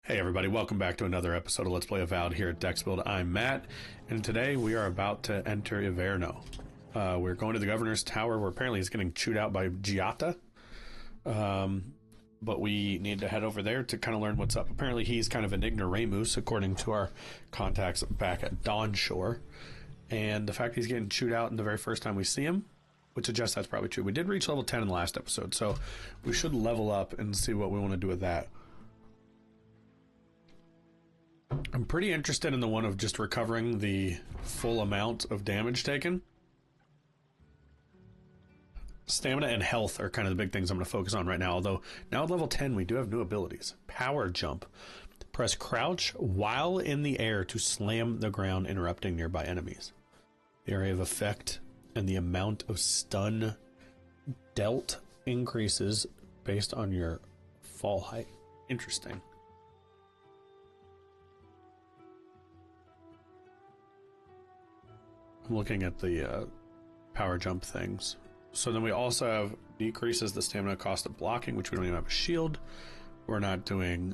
Hey everybody, welcome back to another episode of Let's Play Avowed here at Dexbuild. I'm Matt, and today we are about to enter Iverno. We're going to the Governor's Tower, where apparently he's getting chewed out by Giata. But we need to head over there to kind of learn what's up. Apparently he's kind of an ignoramus, according to our contacts back at Dawnshore. And the fact he's getting chewed out in the very first time we see him would suggest that's probably true. We did reach level 10 in the last episode, so we should level up and see what we want to do with that. I'm pretty interested in the one of just recovering the full amount of damage taken. Stamina and health are kind of the big things I'm going to focus on right now, although now at level 10 we do have new abilities. Power jump. Press crouch while in the air to slam the ground, interrupting nearby enemies. The area of effect and the amount of stun dealt increases based on your fall height. Interesting. I'm looking at the power jump things. So then we also have decreases the stamina cost of blocking, which we don't even have a shield. We're not doing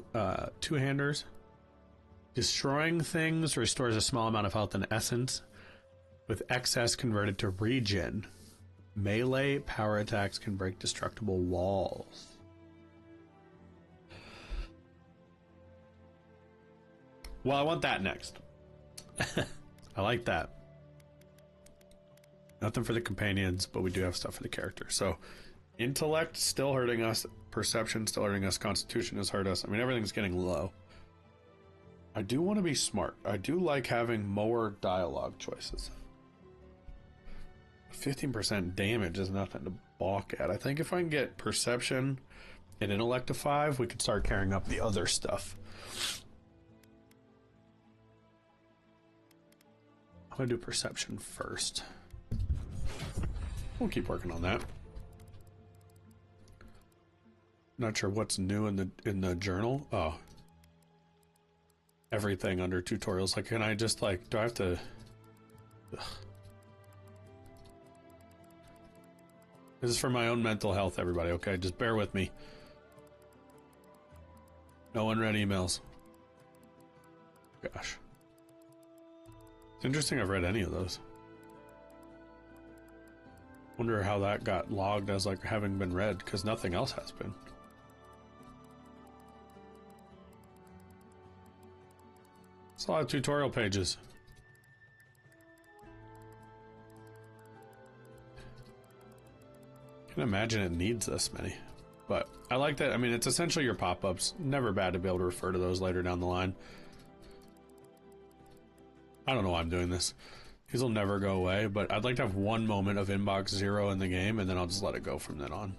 two-handers. Destroying things restores a small amount of health and essence, with excess converted to regen. Melee power attacks can break destructible walls. Well, I want that next. I like that. Nothing for the companions, but we do have stuff for the character. So, intellect still hurting us, perception still hurting us, constitution has hurt us. I mean, everything's getting low. I do want to be smart. I do like having more dialogue choices. 15% damage is nothing to balk at. I think if I can get perception and intellect to 5, we could start carrying up the other stuff. I'm going to do perception first. We'll keep working on that. Not sure what's new in the journal. Oh, everything under tutorials. Like, can I just like? Do I have to? Ugh. This is for my own mental health, everybody. Okay, just bear with me. No unread emails. Gosh, it's interesting. I've read any of those. Wonder how that got logged as like having been read, because nothing else has been. It's a lot of tutorial pages. I can imagine it needs this many, but I like that. I mean, it's essentially your pop-ups. Never bad to be able to refer to those later down the line. I don't know why I'm doing this. These will never go away, but I'd like to have one moment of inbox 0 in the game, and then I'll just let it go from then on.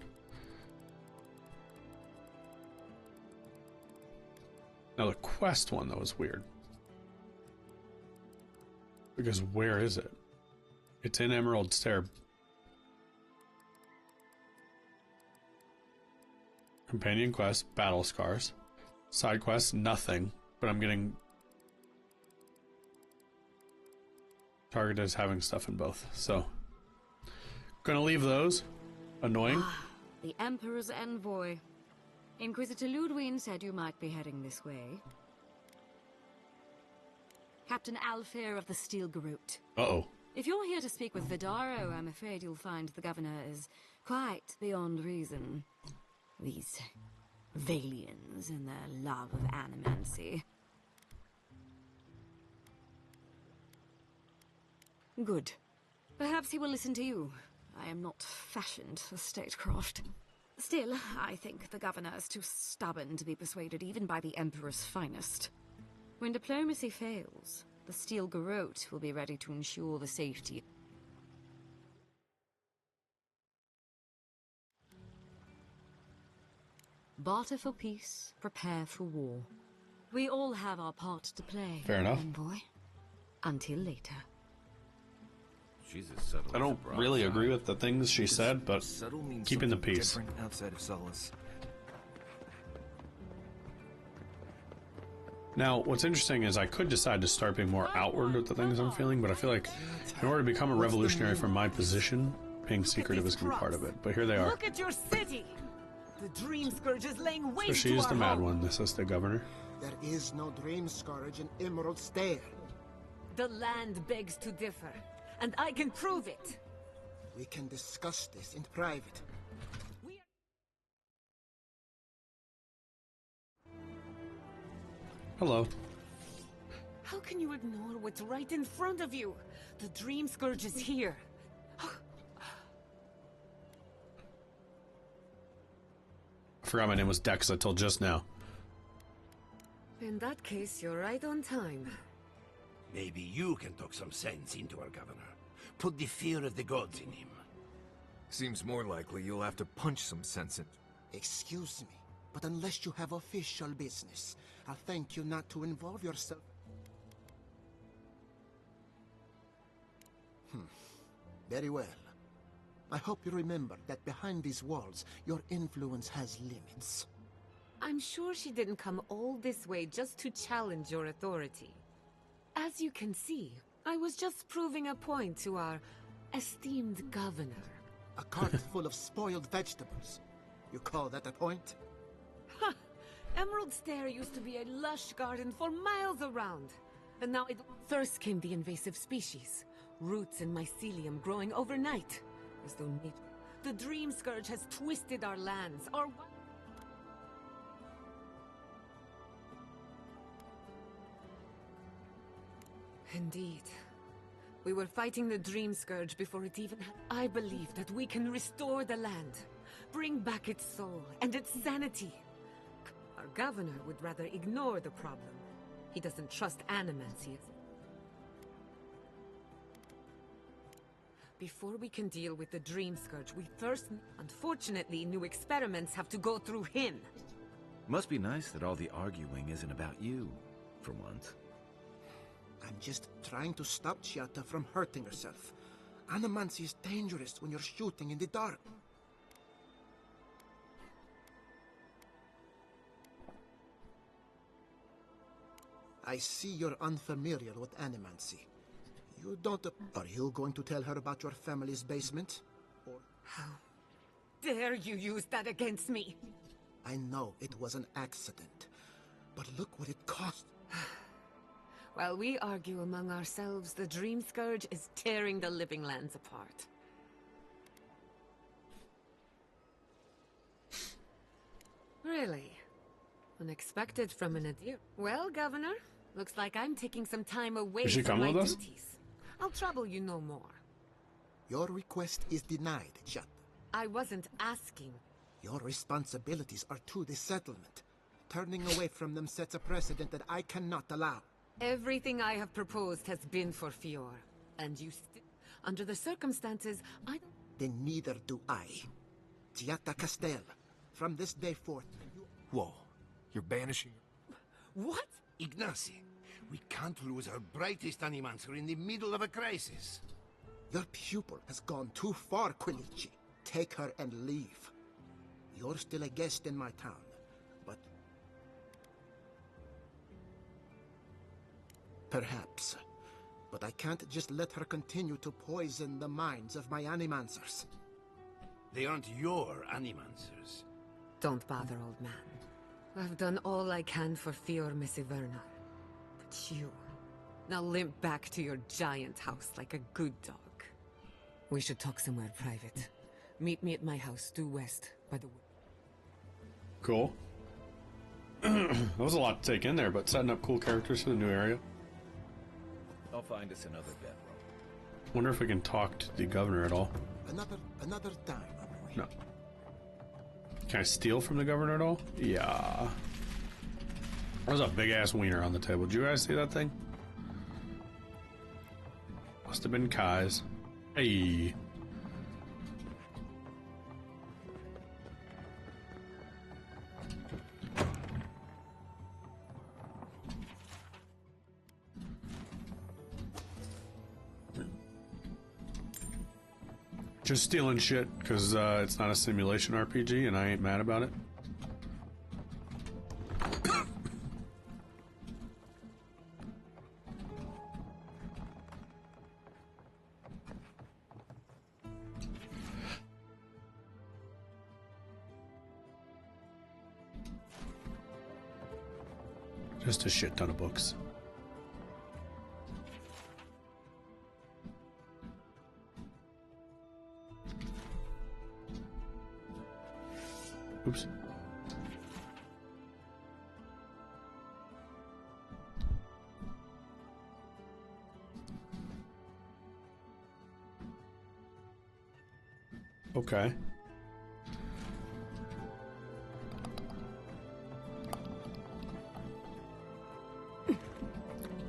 Now the quest one, though, is weird. Because where is it? It's in Emerald Stair. Companion quest, battle scars. Side quest, nothing, but I'm getting target is having stuff in both, so gonna leave those. Annoying. The Emperor's envoy. Inquisitor Ludwig said you might be heading this way. Captain Alfir of the Steel Garrote. Uh-oh. If you're here to speak with Vidaro, I'm afraid you'll find the governor is quite beyond reason. These Valians and their love of animancy. Good. Perhaps he will listen to you. I am not fashioned for statecraft. Still, I think the governor is too stubborn to be persuaded even by the Emperor's finest. When diplomacy fails, the Steel Garrote will be ready to ensure the safety. Barter for peace, prepare for war. We all have our part to play. Fair enough. Envoy. Until later. I don't really agree with the things she said, but keeping the peace. Outside of Solace. Now, what's interesting is I could decide to start being more outward with the things I'm feeling, but I feel like in order to become a revolutionary from my position, being secretive is going to be part of it. But here they are. Look at your city. The Dream Scourge is laying waste So to she's our the mad home. one. This is the governor. There is no Dream Scourge in Emerald Stair. The land begs to differ, and I can prove it. We can discuss this in private. We are... Hello. How can you ignore what's right in front of you? The Dream Scourge is here. I forgot my name was Dex until just now. In that case, you're right on time. Maybe you can talk some sense into our governor. Put the fear of the gods in him. Seems more likely you'll have to punch some sense in. Excuse me, but unless you have official business, I'll thank you not to involve yourself. Very well. I hope you remember that behind these walls, your influence has limits. I'm sure she didn't come all this way just to challenge your authority. As you can see, I was just proving a point to our esteemed governor. A cart full of spoiled vegetables. You call that a point? Emerald Stair used to be a lush garden for miles around. And now it... First came the invasive species. Roots and mycelium growing overnight. As though nature... The Dream Scourge has twisted our lands, our... Indeed. We were fighting the Dream Scourge before it even had... I believe that we can restore the land. Bring back its soul and its sanity. Our governor would rather ignore the problem. He doesn't trust animancy. Before we can deal with the Dream Scourge, we first... Unfortunately, new experiments have to go through him. Must be nice that all the arguing isn't about you, for once. I'm just trying to stop Chiata from hurting herself. Animancy is dangerous when you're shooting in the dark. I see you're unfamiliar with animancy. You don't... Are you going to tell her about your family's basement? Or... How dare you use that against me? I know it was an accident, but look what it cost. While we argue among ourselves, the Dream Scourge is tearing the living lands apart. Really? Unexpected from an Adir. Well, Governor, looks like I'm taking some time away Is she from coming my with us? duties. I'll trouble you no more. Your request is denied, Chiata. I wasn't asking. Your responsibilities are to the settlement. Turning away from them sets a precedent that I cannot allow. Everything I have proposed has been for Fior. And you under the circumstances, I don't... Then neither do I. Chiata Castel, from this day forth... Whoa, you're banishing her? What? Ignacy, we can't lose our brightest animancer in the middle of a crisis. Your pupil has gone too far, Quilici. Take her and leave. You're still a guest in my town, but... Perhaps. But I can't just let her continue to poison the minds of my animancers. They aren't your animancers. Don't bother, old man. I've done all I can for Fior, Miss Iverno. But you... Now limp back to your giant house like a good dog. We should talk somewhere private. Meet me at my house, due west, by the... Cool. That was a lot to take in there, but setting up cool characters for the new area. I'll find us another bedroom. Wonder if we can talk to the governor at all. Another time, Amoy. No. Can I steal from the governor at all? Yeah. There's a big ass wiener on the table. Did you guys see that thing? Must have been Kai's. Hey. Just stealing shit because it's not a simulation RPG and I ain't mad about it. Just a shit ton of books. Oops. Okay.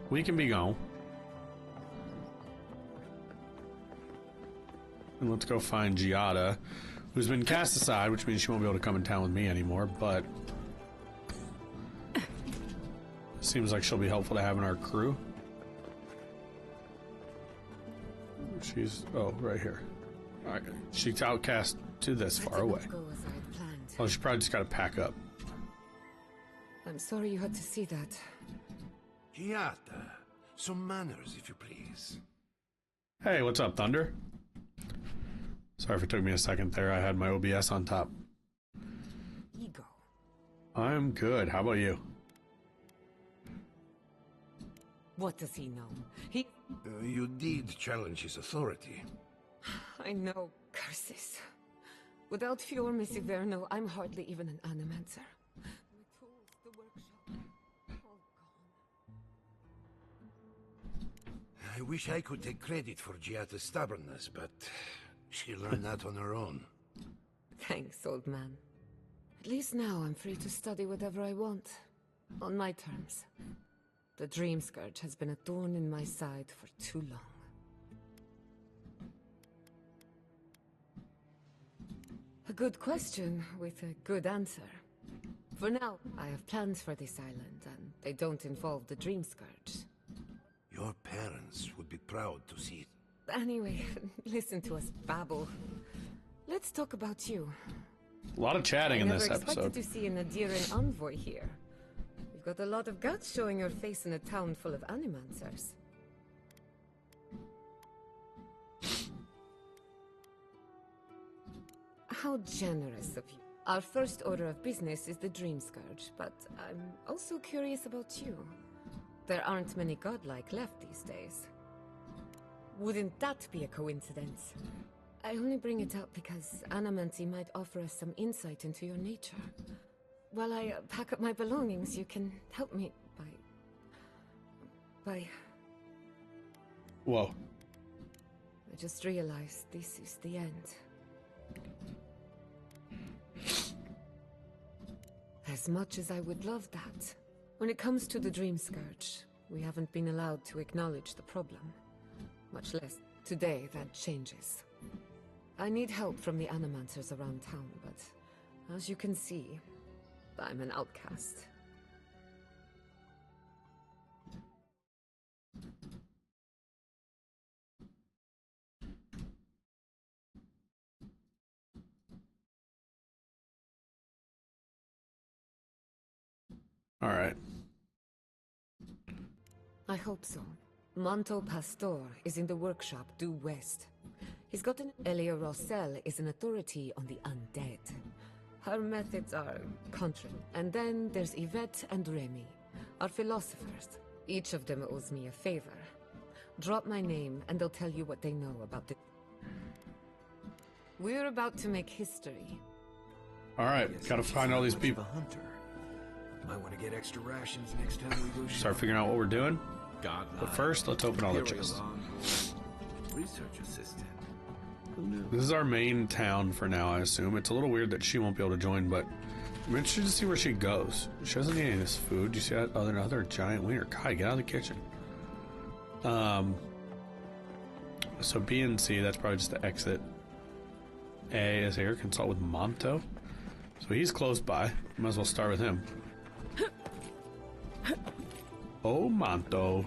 We can be gone. And let's go find Giada, who's been cast aside, which means she won't be able to come in town with me anymore, but seems like she'll be helpful to have in our crew. She's, oh, right here. All right, she's outcast to this far away. Oh, she probably just got to pack up. I'm sorry you had to see that. Giada, some manners, if you please. Hey, what's up, Thunder? Sorry if it took me a second there. I had my OBS on top. Ego. I'm good. How about you? What does he know? You did challenge his authority. I know, curses. Without Fior, Miss Iverno, I'm hardly even an animancer. My tools, the workshop, all gone. I wish I could take credit for Giada's stubbornness, but she learned that on her own. Thanks, old man. At least now I'm free to study whatever I want. On my terms. The Dream Scourge has been a thorn in my side for too long. A good question with a good answer. For now, I have plans for this island, and they don't involve the Dream Scourge. Your parents would be proud to see it. Anyway, listen to us babble. Let's talk about you. A lot of chatting in this I never expected episode. to see an Adiran envoy here. You've got a lot of guts showing your face in a town full of animancers. How generous of you. Our first order of business is the Dream Scourge, but I'm also curious about you. There aren't many godlike left these days. Wouldn't that be a coincidence? I only bring it up because Animancy might offer us some insight into your nature. While I pack up my belongings, you can help me by... Whoa. I just realized this is the end. As much as I would love that, when it comes to the Dream Scourge, we haven't been allowed to acknowledge the problem. Much less today that changes. I need help from the animancers around town, but as you can see, I'm an outcast. All right. I hope so. Manto Pastor is in the workshop due west. He's got an... Elia Rossell is an authority on the undead. Her methods are contra. And then there's Yvette and Remy, our philosophers. Each of them owes me a favor. Drop my name and they'll tell you what they know about the... We're about to make history. All right. Gotta find all these people. Hunter. Might want to get extra rations next time we go. Start figuring out what we're doing. God. But first, let's open all the chests. Research assistant. Who knew? This is our main town for now, I assume. It's a little weird that she won't be able to join, but I'm interested to see where she goes. She doesn't need any of this food. Do you see that other giant wiener? God, get out of the kitchen. So B and C, that's probably just the exit. A is here. Consult with Monto. So he's close by. Might as well start with him. Oh, Monto.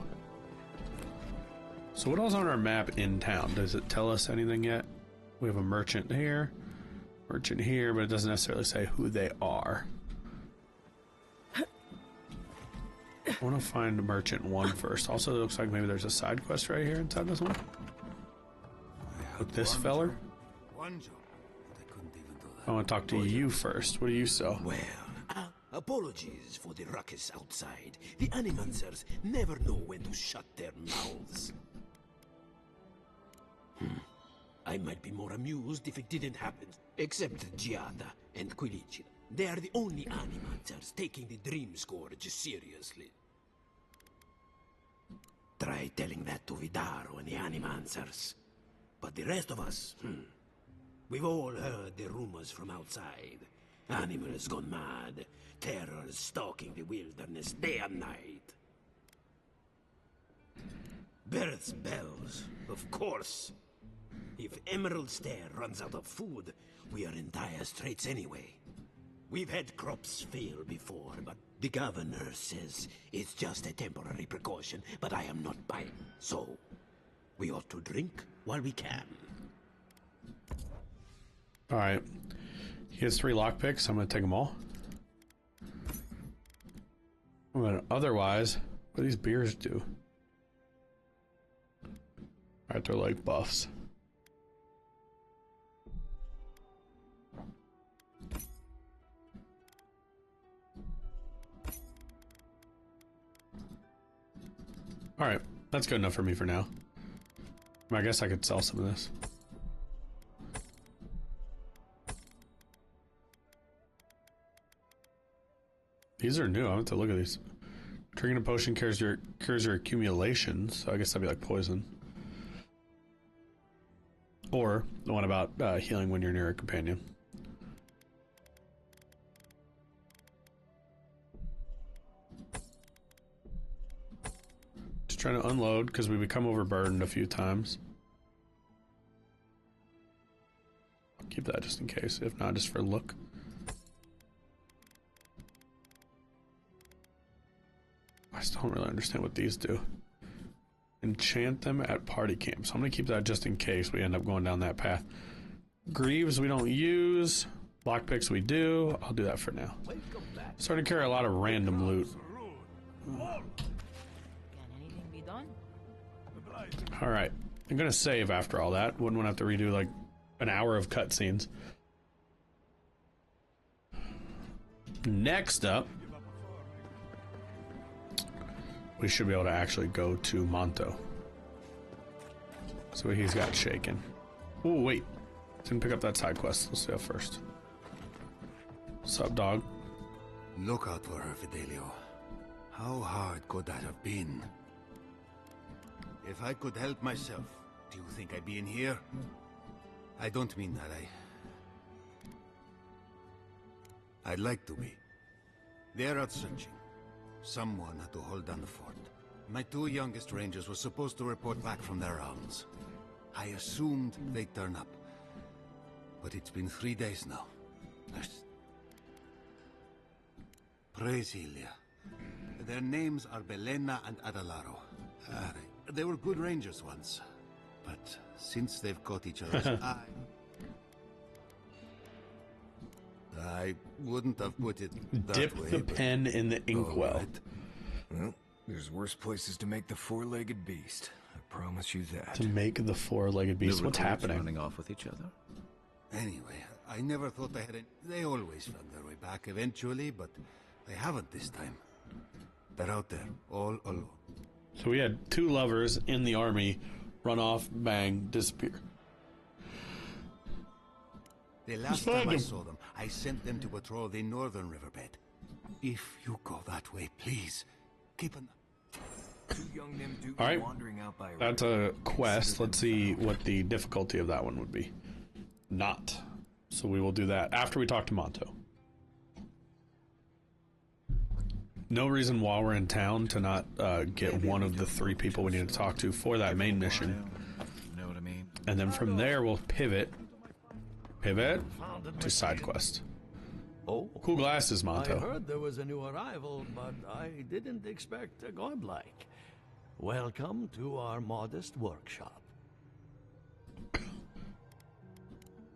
So what else on our map in town? Does it tell us anything yet? We have a merchant here, but it doesn't necessarily say who they are. I want to find merchant 1 first. Also, it looks like maybe there's a side quest right here inside this one. With this feller. I want to talk to you first. What do you sell? Well, I'll Apologies for the ruckus outside. The Animancers never know when to shut their mouths. I might be more amused if it didn't happen. Except Giada and Quilicina. They are the only Animancers taking the Dream Scourge seriously. Try telling that to Vidaro and the Animancers. But the rest of us, we've all heard the rumors from outside. Animals gone mad. Terrors stalking the wilderness day and night. Birds' bells, of course. If Emerald Stair runs out of food, we are in dire straits anyway. We've had crops fail before, but the governor says it's just a temporary precaution, but I am not buying. So, we ought to drink while we can. Alright. He has 3 lockpicks. I'm going to take them all. I'm going to otherwise, what do these beers do? Alright, they're like buffs. Alright, that's good enough for me for now. I guess I could sell some of this. These are new. I have to look at these. Drinking a potion cures your accumulations, so I guess that'd be like poison. Or the one about healing when you're near a companion. Just trying to unload because we become overburdened a few times. I'll keep that just in case, if not just for look. I still don't really understand what these do. Enchant them at party camp. So I'm going to keep that just in case we end up going down that path. Greaves we don't use. Lockpicks we do. I'll do that for now. Starting to carry a lot of random loot. Alright. I'm going to save after all that. Wouldn't want to have to redo like an hour of cutscenes. Next up, we should be able to actually go to Monto. So he's got shaken. Oh, wait. Didn't pick up that side quest. Let's do that first. What's up, dog? Look out for her, Fidelio. How hard could that have been? If I could help myself, do you think I'd be in here? I don't mean that. I'd like to be. They're out searching. Someone had to hold down the fort. My 2 youngest rangers were supposed to report back from their rounds. I assumed they'd turn up. But it's been 3 days now. Praise Ilia. Their names are Belena and Adalaro. They were good rangers once. But since they've caught each other's eye... I wouldn't have put it that Dip way, the pen in the inkwell. Right. Well, there's worse places to make the 4-legged beast. I promise you that. To make the 4-legged beast. What's happening? Running off with each other? Anyway, I never thought they had any... They always found their way back eventually, but they haven't this time. They're out there, all alone. So we had 2 lovers in the army run off, bang, disappear. The last time I saw them, I sent them to patrol the northern riverbed. If you go that way, please, keep an... Too young them to All right. wandering out by That's a quest. Let's see what the difficulty of that one would be. Not. So we will do that after we talk to Monto. No reason while we're in town to not get one of the 3 people we need to talk to for that main mission. You know what I mean? And then from there we'll pivot to side quest. Oh, Cool glasses, I Monto. heard there was a new arrival, but I didn't expect a godlike. Welcome to our modest workshop.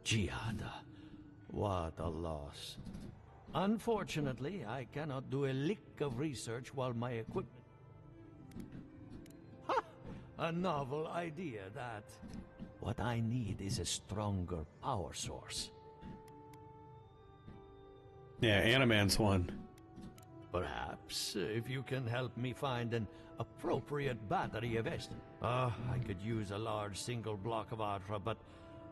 Giada, what a loss. Unfortunately, I cannot do a lick of research while my equipment... Ha! A novel idea, that. What I need is a stronger power source. Yeah, Animan's one. Perhaps if you can help me find an appropriate battery of Eston. I could use a large single block of Artra, but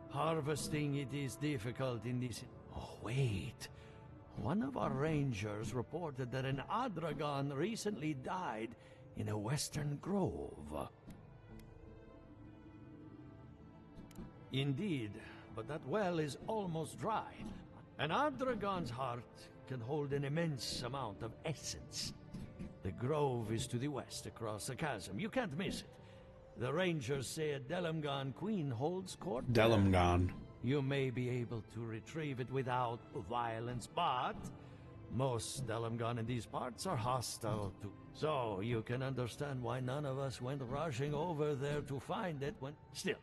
harvesting it is difficult in this... Oh, wait. One of our rangers reported that an Adragon recently died in a western grove. Indeed, but that well is almost dry. An Adragon's heart can hold an immense amount of essence. The grove is to the west across the chasm. You can't miss it. The rangers say a Delamgon queen holds court there. Delamgon. You may be able to retrieve it without violence, but most Delamgon in these parts are hostile to... So you can understand why none of us went rushing over there to find it when... Still,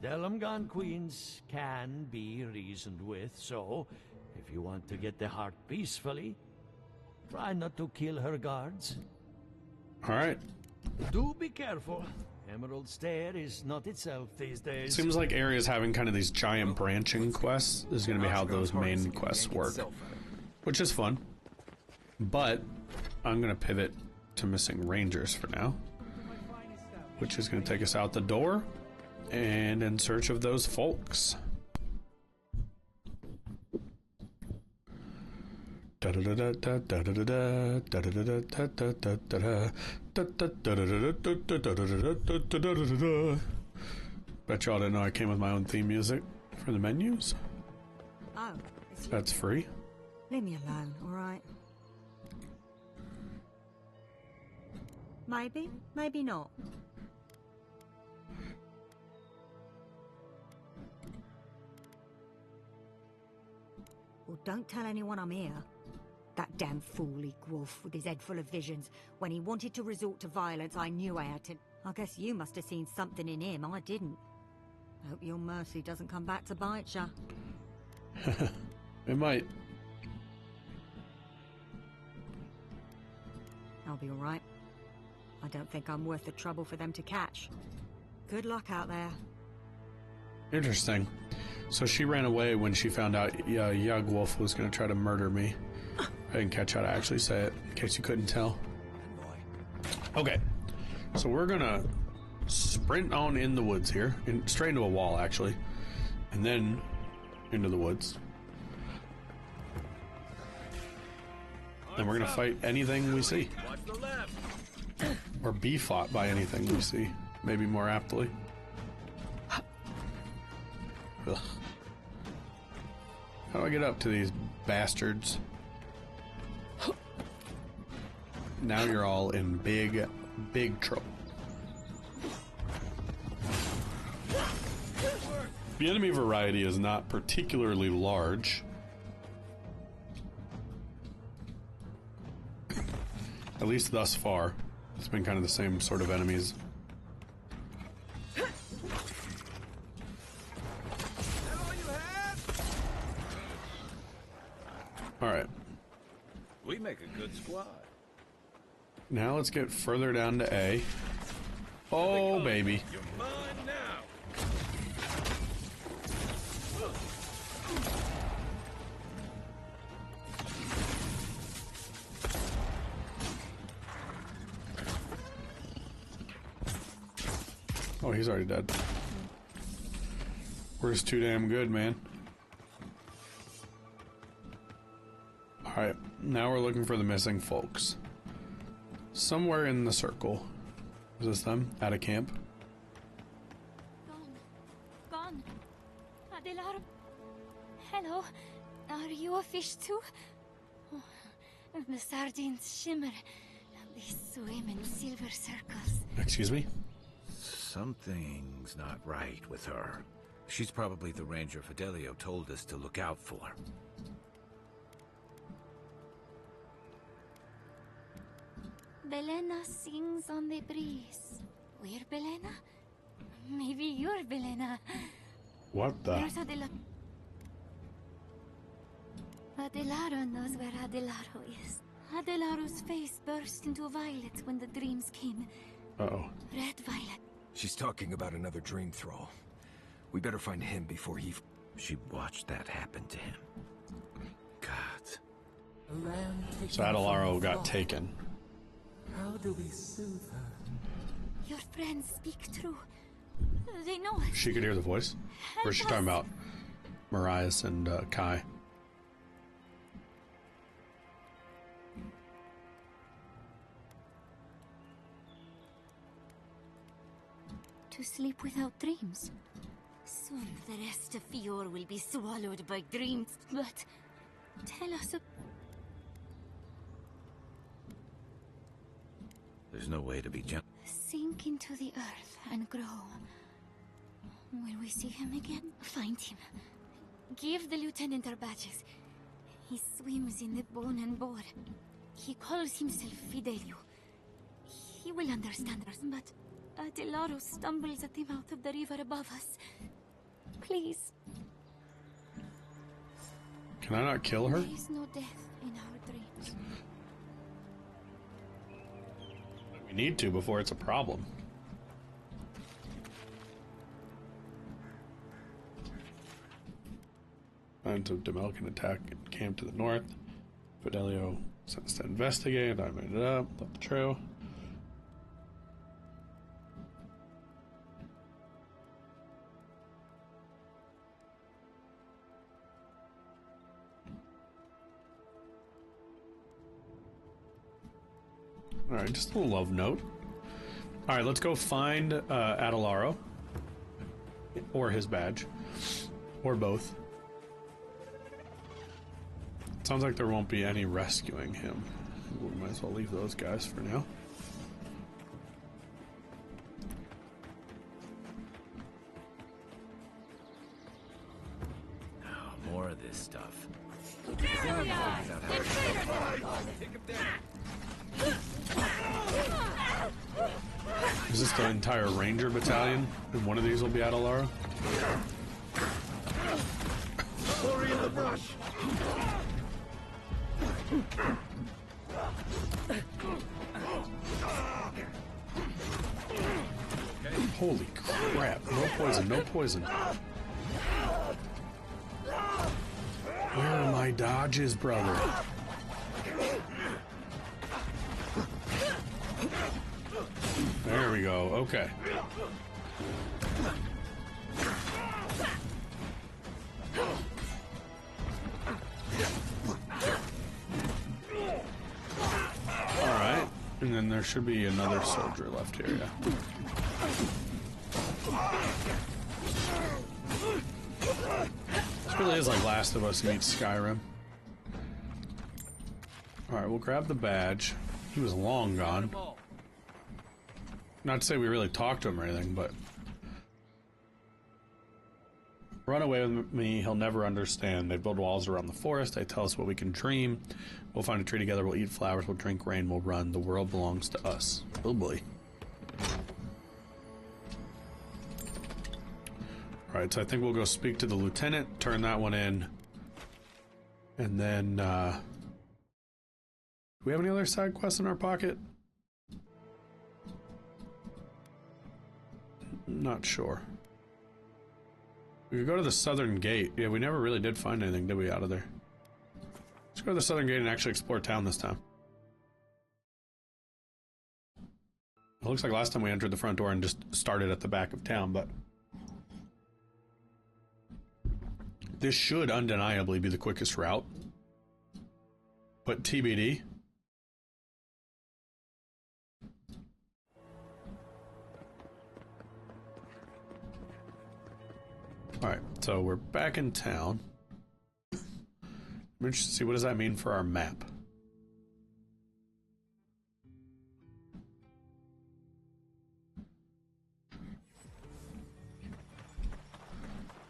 Delamgon queens can be reasoned with, so if you want to get the heart peacefully, try not to kill her guards. Alright. Do be careful. Emerald Stair is not itself these days. Seems like areas having kind of these giant branching quests is going to be how those main quests work. Which is fun. But I'm going to pivot to missing rangers for now. Which is going to take us out the door and in search of those folks. Bet y'all didn't know I came with my own theme music for the menus. Oh, that's free. Leave me alone, alright? Maybe, maybe not. Well, don't tell anyone I'm here. That damn fool Gwolf with his head full of visions. When he wanted to resort to violence, I knew I had to... I guess you must have seen something in him I didn't. Hope your mercy doesn't come back to bite ya. It might. I'll be alright. I don't think I'm worth the trouble for them to catch. Good luck out there. Interesting. So she ran away when she found out Yagwolf was going to try to murder me. I didn't catch how to actually say it, in case you couldn't tell. Okay. So we're going to sprint on in the woods here. Straight into a wall, actually. And then into the woods. And we're going to fight anything we see. Or be fought by anything we see. Maybe more aptly. Ugh. How do I get up to these bastards? Now you're all in big, big trouble. The enemy variety is not particularly large. At least thus far. It's been kind of the same sort of enemies. Alright. We make a good squad. Now let's get further down to A. Oh, baby. You're mine now. Oh, he's already dead. We're just too damn good, man. Alright, now we're looking for the missing folks. Somewhere in the circle. Is this them? At a camp? Gone. Adelar. Hello. Are you a fish too? Oh, the sardines shimmer. They swim in silver circles. Excuse me? Something's not right with her. She's probably the ranger Fidelio told us to look out for. Belena sings on the breeze. We're Belena? Maybe you're Belena. What the? There's Adelaro knows where Adelaro is. Adelaro's face burst into violet when the dreams came. Uh-oh. Red violet. She's talking about another dream thrall. We better find him before he... She watched that happen to him. God. So Adelaro got taken. How do we soothe her? Your friends speak true. They know us. She could hear the voice? Or is she talking about Marias and Kai? To sleep without dreams. Soon the rest of Fior will be swallowed by dreams. But tell us There's no way to be gentle. sink into the earth and grow. Will we see him again? Find him. Give the lieutenant our badges. He swims in the bone and boar. He calls himself Fidelio. He will understand us, but Adelaro stumbles at the mouth of the river above us. Please. Can I not kill her? There is no death in our dreams. We need to before it's a problem. Signs of Demelkin attack camp to the north. Fidelio sent us to investigate. I made it up. That's true. Alright, just a little love note. Alright, let's go find Adelaro. Or his badge. Or both. Sounds like there won't be any rescuing him. We might as well leave those guys for now. Oh, more of this stuff. Is this the entire Ranger battalion? And one of these will be Adelaro? Hurry in the brush! Holy crap. No poison, no poison. Where are my dodges, brother? There we go. Okay. Alright. And then there should be another soldier left here, yeah. This really is like Last of Us meets Skyrim. Alright, we'll grab the badge. He was long gone. Not to say we really talked to him or anything, but... Run away with me, he'll never understand. They build walls around the forest, they tell us what we can dream. We'll find a tree together, we'll eat flowers, we'll drink rain, we'll run. The world belongs to us. Oh boy. Alright, so I think we'll go speak to the lieutenant, turn that one in. And then, do we have any other side quests in our pocket? Not sure. We could go to the southern gate. Yeah, we never really did find anything, did we, out of there? Let's go to the southern gate and actually explore town this time. It looks like last time we entered the front door and just started at the back of town, but... This should undeniably be the quickest route. But TBD. Alright, so we're back in town. I'm interested to see what does that mean for our map.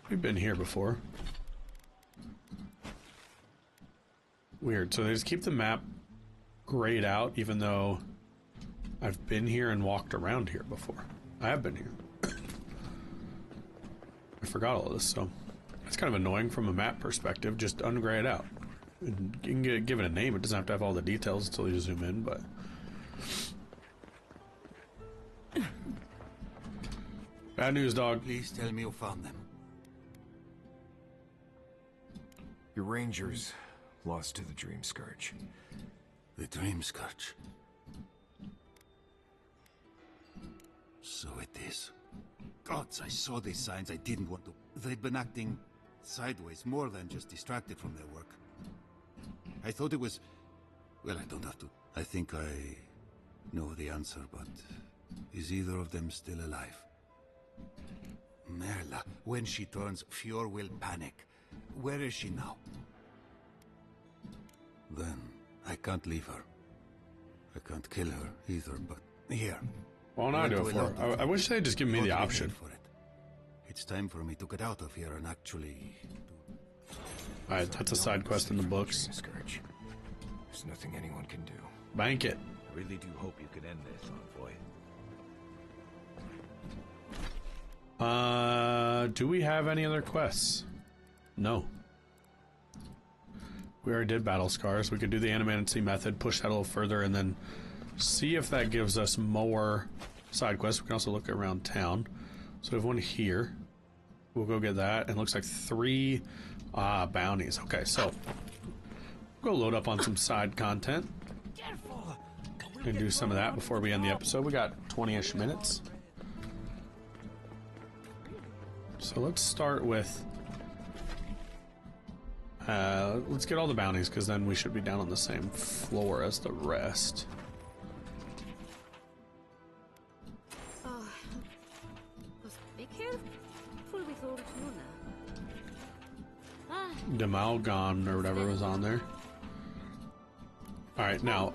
We've been here before. Weird, so they just keep the map grayed out even though I've been here and walked around here before. I have been here. I forgot all of this, so it's kind of annoying from a map perspective. Just ungray it out. And you can give it a name. It doesn't have to have all the details until you zoom in, but... Bad news, dog. Please tell me you found them. Your rangers. Lost to the Dream Scourge. The Dream Scourge. So it is. Gods, I saw these signs. I didn't want to. They'd been acting sideways, more than just distracted from their work. I thought it was... Well, I don't have to. I think I know the answer, but is either of them still alive? Merla, when she turns, Fior will panic. Where is she now? Then I can't leave her. I can't kill her either, but here. Why don't I do it for her? I wish they'd just give me the option. For it. It's time for me to get out of here and actually... Alright, that's a side quest in the books. Scourge. There's nothing anyone can do. Bank it. I really do hope you can end this, Envoy. Do we have any other quests? No. We already did Battle Scars. We could do the Animancy method, push that a little further, and then see if that gives us more side quests. We can also look around town. So we have one here. We'll go get that. And it looks like 3 bounties. Okay, so we'll go load up on some side content. And do some of that before we end the episode. We got 20-ish minutes. So let's start with... let's get all the bounties, because then we should be down on the same floor as the rest. Demalgon or whatever was on there. Alright, now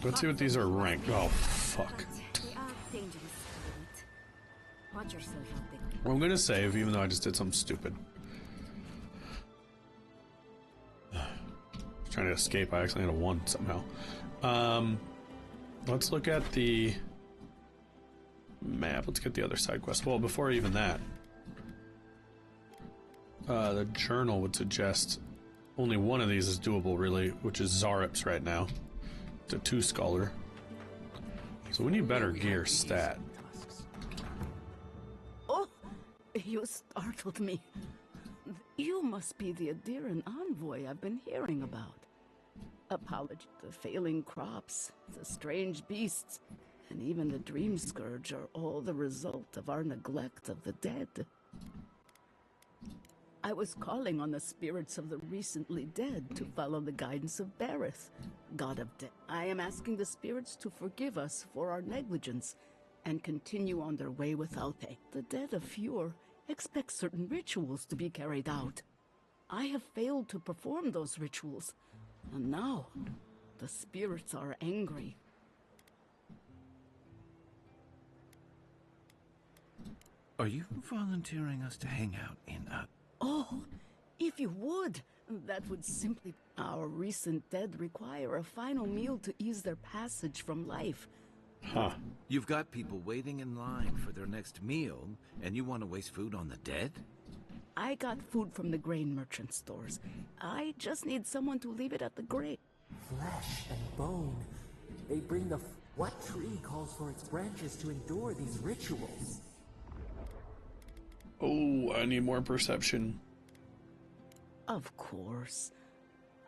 let's see what these are ranked. Oh, fuck. Well, I'm gonna save, even though I just did something stupid. Trying to escape, I actually had a 1 somehow. Let's look at the map. Let's get the other side quest. Well, before even that, the journal would suggest only one of these is doable, really, which is Zarip's right now. It's a 2 scholar. So we need better gear stat. Oh, you startled me. You must be the Adiran envoy I've been hearing about. Apology. The failing crops, the strange beasts, and even the Dream Scourge are all the result of our neglect of the dead. I was calling on the spirits of the recently dead to follow the guidance of Bareth, god of death. I am asking the spirits to forgive us for our negligence and continue on their way without pay. The dead of Fior expect certain rituals to be carried out. I have failed to perform those rituals, and now the spirits are angry. Are you volunteering us to hang out in a... Oh, if you would, that would simply... Our recent dead require a final meal to ease their passage from life. Huh. You've got people waiting in line for their next meal, and you want to waste food on the dead? I got food from the grain merchant stores. I just need someone to leave it at the grave. Flesh and bone. They bring the... What tree calls for its branches to endure these rituals? Oh, I need more perception. Of course.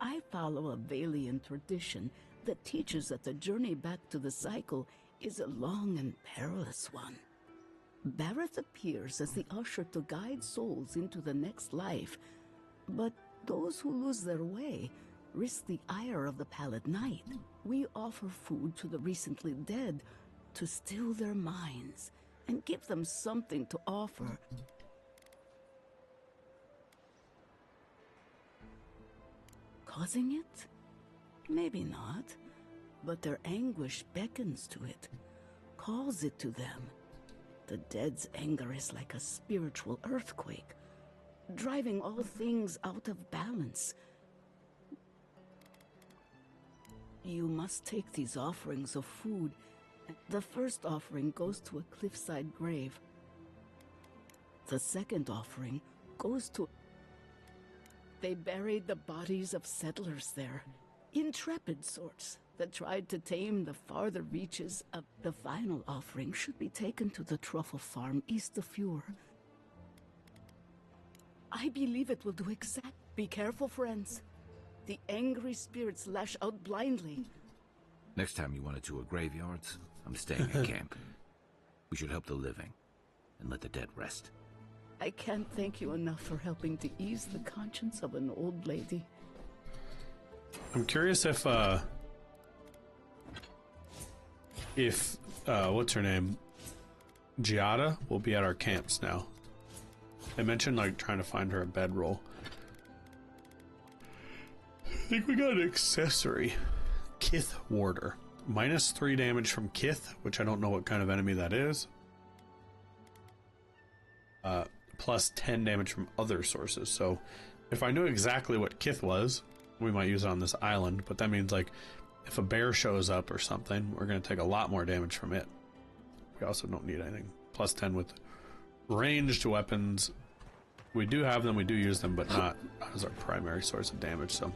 I follow a Valian tradition that teaches that the journey back to the cycle is a long and perilous one. Bareth appears as the usher to guide souls into the next life, but those who lose their way risk the ire of the Pallid Knight. We offer food to the recently dead to still their minds and give them something to offer. Causing it? Maybe not, but their anguish beckons to it, calls it to them. The dead's anger is like a spiritual earthquake, driving all things out of balance. You must take these offerings of food. The first offering goes to a cliffside grave. The second offering goes to... They buried the bodies of settlers there, intrepid sorts that tried to tame the farther reaches of... The final offering should be taken to the truffle farm east of Fior. I believe it will do exactly... Be careful, friends. The angry spirits lash out blindly. Next time you want to tour graveyards, I'm staying at camp. We should help the living and let the dead rest. I can't thank you enough for helping to ease the conscience of an old lady. I'm curious if what's her name? Giada will be at our camps now. I mentioned like trying to find her a bedroll. I think we got an accessory. Kith Warder. -3 damage from Kith, which I don't know what kind of enemy that is. Plus 10 damage from other sources. So if I knew exactly what Kith was, we might use it on this island, but that means like if a bear shows up or something, we're going to take a lot more damage from it. We also don't need anything. Plus 10 with ranged weapons. We do have them, we do use them, but not as our primary source of damage, so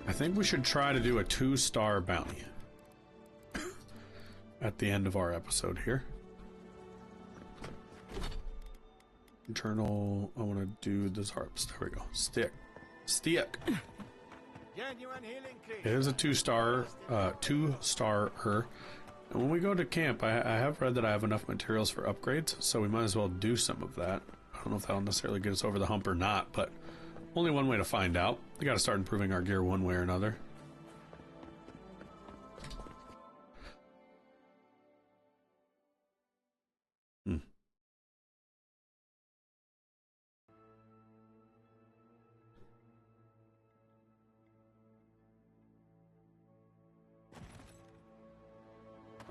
I think we should try to do a 2-star bounty at the end of our episode here. Internal, I want to do this harps. There we go. Stick. It is a 2-star, 2-star-er. And when we go to camp, I have read that I have enough materials for upgrades, so we might as well do some of that. I don't know if that'll necessarily get us over the hump or not, but only one way to find out. We got to start improving our gear one way or another.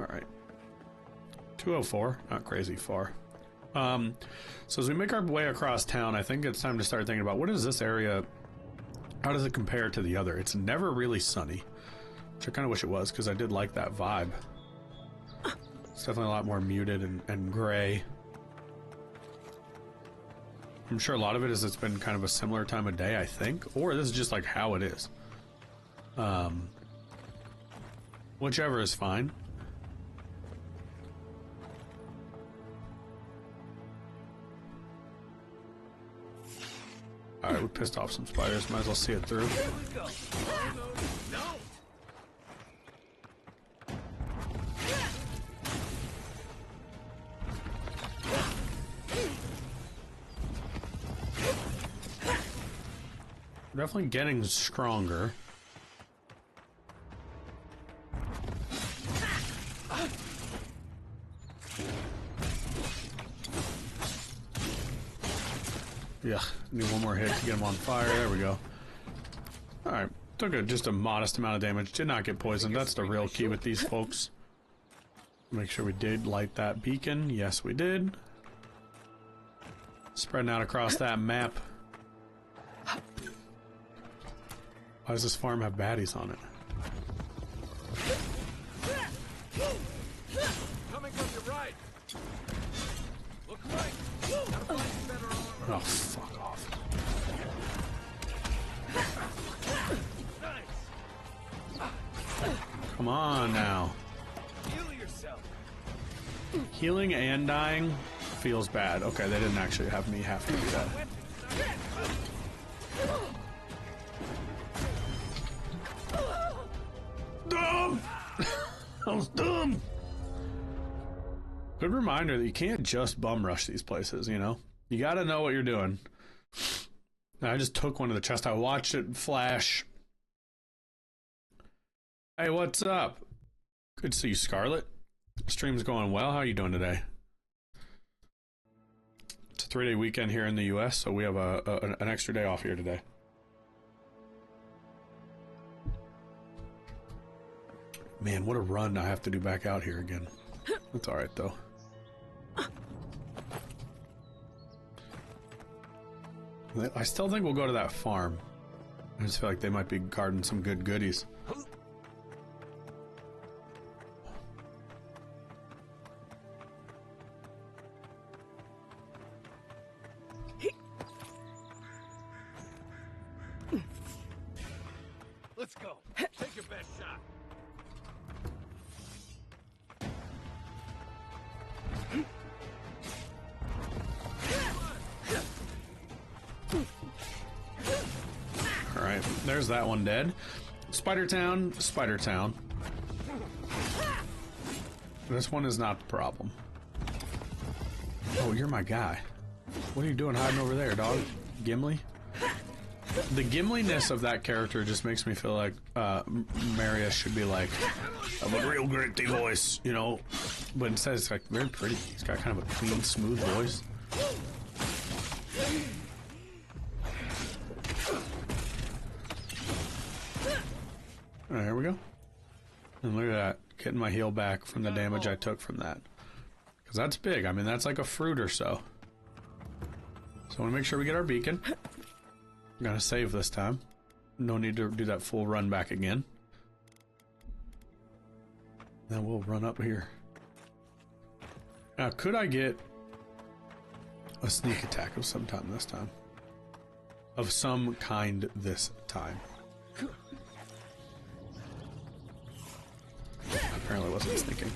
All right. 204, not crazy far. So as we make our way across town, I think it's time to start thinking about what is this area, how does it compare to the other? It's never really sunny, which I kind of wish it was, because I did like that vibe. It's definitely a lot more muted and gray. I'm sure a lot of it is it's been kind of a similar time of day, I think, or this is just like how it is. Whichever is fine. Alright, we pissed off some spiders. Might as well see it through. We're definitely getting stronger. Yeah, need one more hit to get him on fire. There we go. Alright, took just a modest amount of damage. Did not get poisoned. That's the real key with these folks. Make sure we did light that beacon. Yes, we did. Spreading out across that map. Why does this farm have baddies on it? Coming from your right. Look right. Oh, fuck off. Come on now. Heal yourself. Healing and dying feels bad. Okay, they didn't actually have me have to do that. Dumb! I was dumb! Good reminder that you can't just bum rush these places, you know? You gotta know what you're doing. I just took one of the chests. I watched it flash. Hey, what's up? Good to see you, Scarlet. Stream's going well. How are you doing today? It's a 3-day weekend here in the US, so we have an extra day off here today. Man, what a run I have to do back out here again. That's alright, though. I still think we'll go to that farm. I just feel like they might be guarding some good goodies. Let's go. Take your best shot. there's that one dead. Spider Town, Spider Town. This one is not the problem. Oh, you're my guy. What are you doing hiding over there, dog? Gimli? The Gimli-ness of that character just makes me feel like Marius should be like, I have a real gritty voice, you know? But instead it's like very pretty. He's got kind of a clean, smooth voice. Alright, here we go. And look at that. Getting my heal back from the damage I took from that. Because that's big. I mean, that's like a fruit or so. So I want to make sure we get our beacon. I'm gonna save this time. No need to do that full run back again. Then we'll run up here. Now, could I get a sneak attack of some time this time? Of some kind this time. Apparently wasn't sneaking.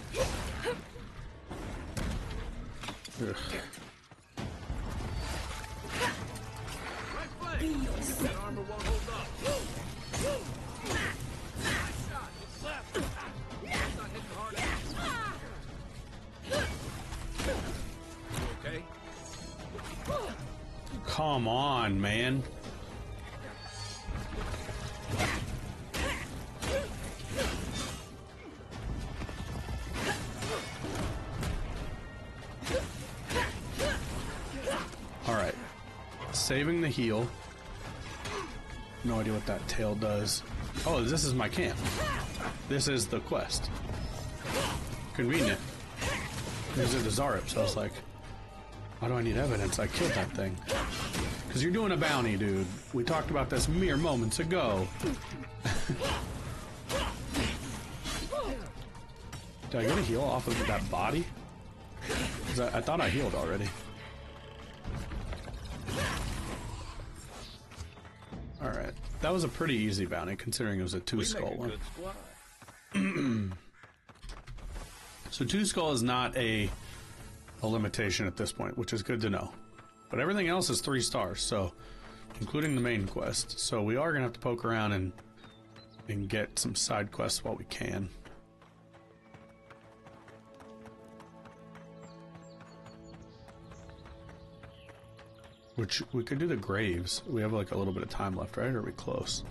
Ugh. That armor won't hold up. Okay. Come on, man. All right. Saving the heal. No idea what that tail does. Oh, this is my camp. This is the quest. Convenient. These are the Zaryps, so I was like, why do I need evidence? I killed that thing. Because you're doing a bounty, dude. We talked about this mere moments ago. Did I get a heal off of that body? 'Cause I thought I healed already. Alright. That was a pretty easy bounty, considering it was a two-skull one. So two-skull is not a limitation at this point, which is good to know. But everything else is 3 stars, so including the main quest. So we are going to have to poke around and get some side quests while we can. Which, we could do the graves. We have like a little bit of time left, right? Or are we close?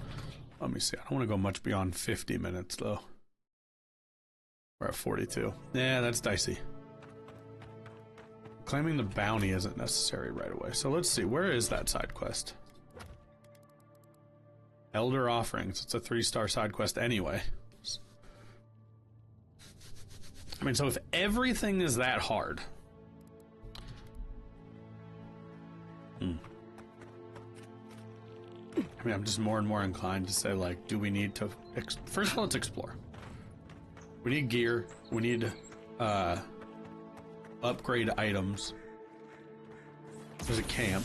Let me see. I don't want to go much beyond 50 minutes, though. We're at 42. Yeah, that's dicey. Claiming the bounty isn't necessary right away. So let's see. Where is that side quest? Elder Offerings. It's a 3-star side quest anyway. I mean, so if everything is that hard... I mean, I'm just more and more inclined to say, like, do we need to... First of all, let's explore. We need gear. We need upgrade items. There's a camp.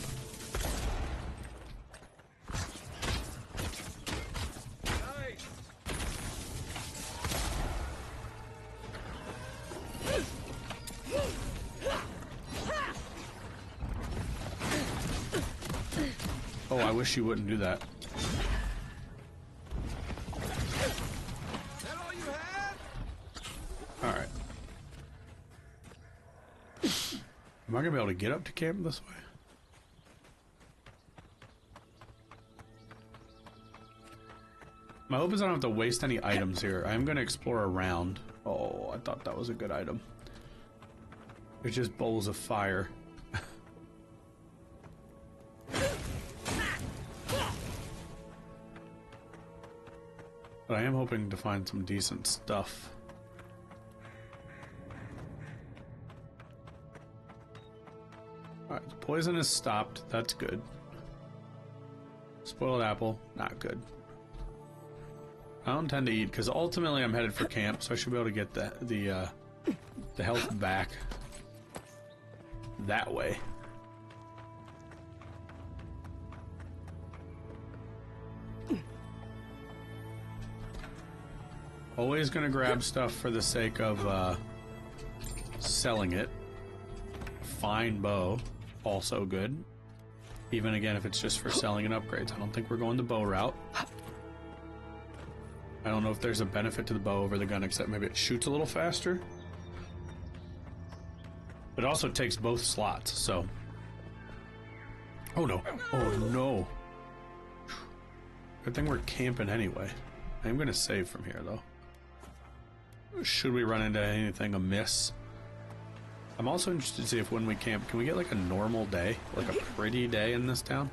Oh, I wish you wouldn't do that. Alright. Am I gonna be able to get up to camp this way? My hope is I don't have to waste any items here. I am gonna explore around. Oh, I thought that was a good item. It's just bowls of fire. But I am hoping to find some decent stuff. Alright, the poison is stopped. That's good. Spoiled apple, not good. I don't intend to eat, because ultimately I'm headed for camp, so I should be able to get the health back that way. Always gonna grab stuff for the sake of selling it. Fine bow, also good. Even again, if it's just for selling and upgrades. I don't think we're going the bow route. I don't know if there's a benefit to the bow over the gun, except maybe it shoots a little faster. But it also takes both slots, so... Oh no. Oh no. Good thing we're camping anyway. I'm gonna save from here, though. Should we run into anything amiss? I'm also interested to see if when we camp, can we get like a normal day? Like a pretty day in this town?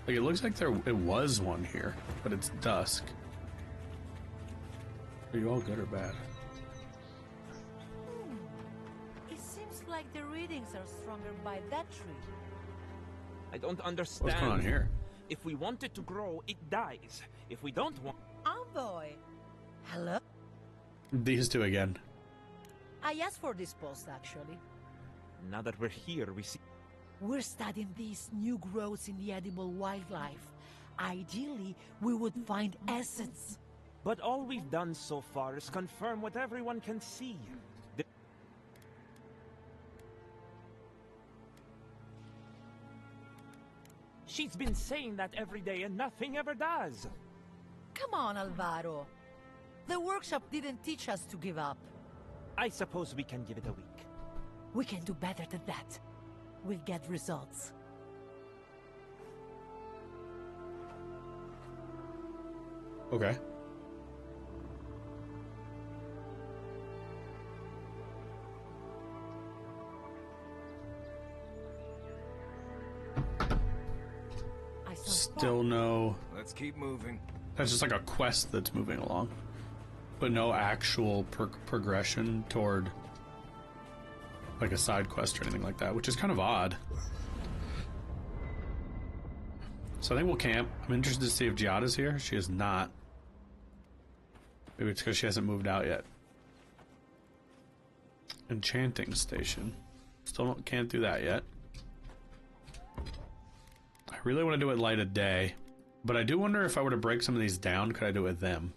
Like, it looks like it was one here, but it's dusk. Are you all good or bad? It seems like the readings are stronger by that tree. I don't understand. What's going on here? If we want it to grow, it dies. If we don't want... Envoy! Hello? These two again. I asked for this post, actually. Now that we're here, we see... We're studying these new growths in the edible wildlife. Ideally, we would find essence. But all we've done so far is confirm what everyone can see. She's been saying that every day and nothing ever does. Come on, Alvaro. The workshop didn't teach us to give up. I suppose we can give it a week. We can do better than that. We'll get results. Okay. Still no... Let's keep moving. That's just like a quest that's moving along. But no actual progression toward like a side quest or anything like that, which is kind of odd. So I think we'll camp. I'm interested to see if Giada's here. She is not. Maybe it's because she hasn't moved out yet. Enchanting station. Still can't do that yet. I really want to do it light of day, but I do wonder if I were to break some of these down, could I do it with them?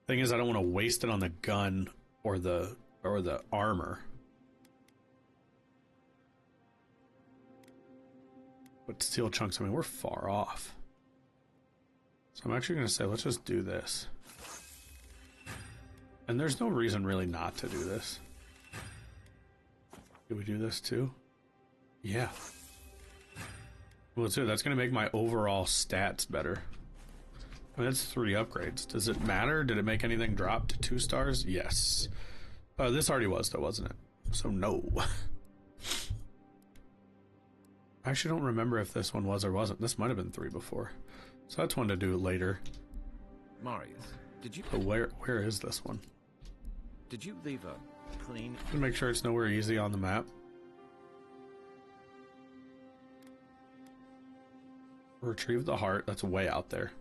Thing is, I don't want to waste it on the gun or the armor. But steel chunks, I mean, we're far off. So I'm actually going to say, let's just do this. And there's no reason really not to do this. Do we do this too? Yeah. Well, let's do it. That's going to make my overall stats better. I mean, that's 3 upgrades. Does it matter? Did it make anything drop to 2 stars? Yes. This already was, though, wasn't it? So, no. I actually don't remember if this one was or wasn't. This might have been 3 before. So that's one to do later. Marius, did you... But where is this one? Did you leave a clean... To make sure it's nowhere easy on the map. Retrieve the heart. That's way out there.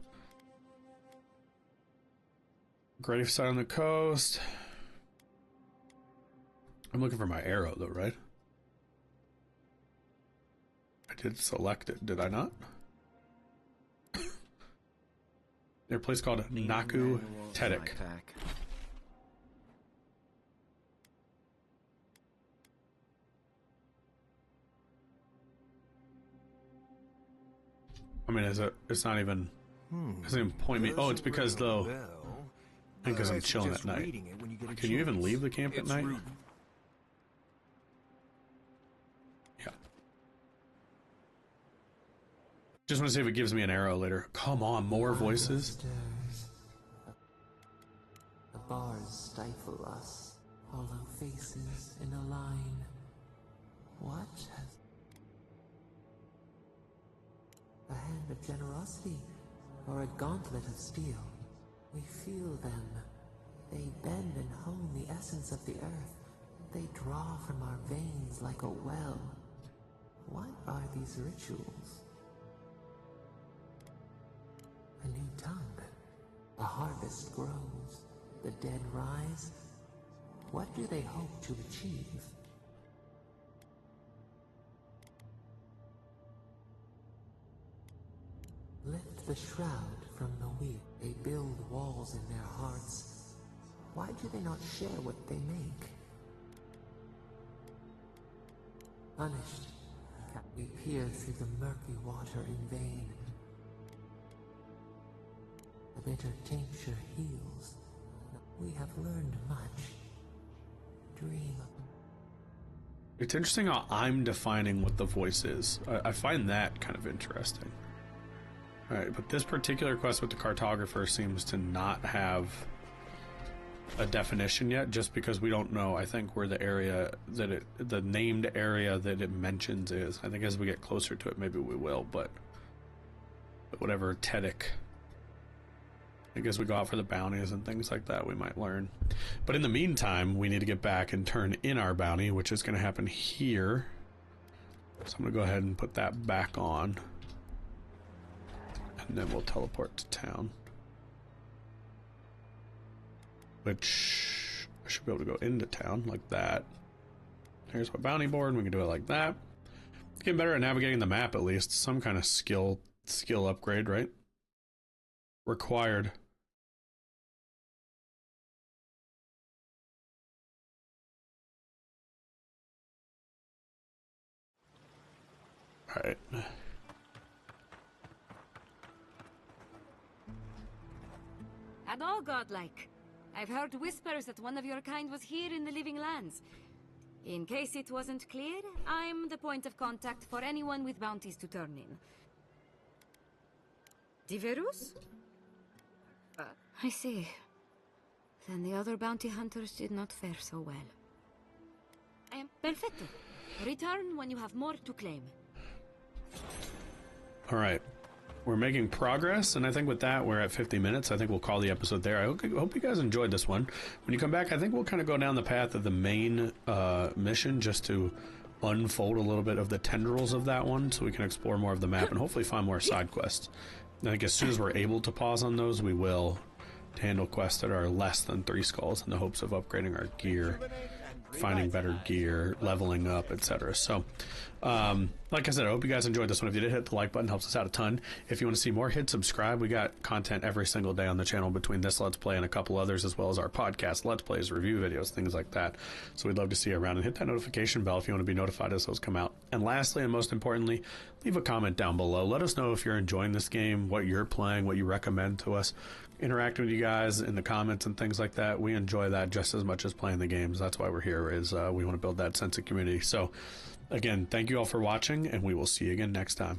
Gravesite on the coast. I'm looking for my arrow, though, right? I did select it, did I not? There's a place called Naku Tedic. I mean, it's not even... It doesn't even point me... Oh, it's because, though... I think because I'm chilling at night. Can you even leave the camp at night? Yeah. Just want to see if it gives me an arrow later. Come on, more voices. The bars stifle us, hollow faces in a line. What has... A hand of generosity, or a gauntlet of steel. We feel them. They bend and hone the essence of the earth. They draw from our veins like a well. What are these rituals? A new tongue. A harvest grows. The dead rise. What do they hope to achieve? Lift the shroud from the weak. They build walls in their hearts. Why do they not share what they make? Punished, we peer through the murky water in vain. Bitter tincture heals. We have learned much. Dream. It's interesting how I'm defining what the voice is. I find that kind of interesting. Alright, but this particular quest with the cartographer seems to not have a definition yet, just because we don't know, I think, where the area that the named area that it mentions is. I think as we get closer to it, maybe we will, but whatever Tedic, I guess we go out for the bounties and things like that, we might learn. But in the meantime, we need to get back and turn in our bounty, which is going to happen here. So I'm going to go ahead and put that back on. And then we'll teleport to town. Which I should be able to go into town like that. Here's my bounty board, and we can do it like that. Getting better at navigating the map, at least. Some kind of skill upgrade, right? Required. Alright. At all godlike. I've heard whispers that one of your kind was here in the Living Lands. In case it wasn't clear, I'm the point of contact for anyone with bounties to turn in. Diverus? I see. Then the other bounty hunters did not fare so well. Perfecto. Return when you have more to claim. Alright. We're making progress, and I think with that, we're at 50 minutes. I think we'll call the episode there. I hope you guys enjoyed this one. When you come back, I think we'll kind of go down the path of the main mission, just to unfold a little bit of the tendrils of that one, so we can explore more of the map and hopefully find more side quests. I think as soon as we're able to pause on those, we will, to handle quests that are less than 3 skulls in the hopes of upgrading our gear, finding better gear, leveling up, etc. So, like I said, I hope you guys enjoyed this one. If you did, hit the like button, helps us out a ton. If you want to see more, hit subscribe. We got content every single day on the channel between this Let's Play and a couple others, as well as our podcast, Let's Plays, review videos, things like that. So we'd love to see you around, and hit that notification bell if you want to be notified as those come out. And lastly, and most importantly, leave a comment down below. Let us know if you're enjoying this game, what you're playing, what you recommend to us. Interacting with you guys in the comments and things like that. We enjoy that just as much as playing the games. That's why we're here, is we want to build that sense of community. So again, thank you all for watching, and we will see you again next time.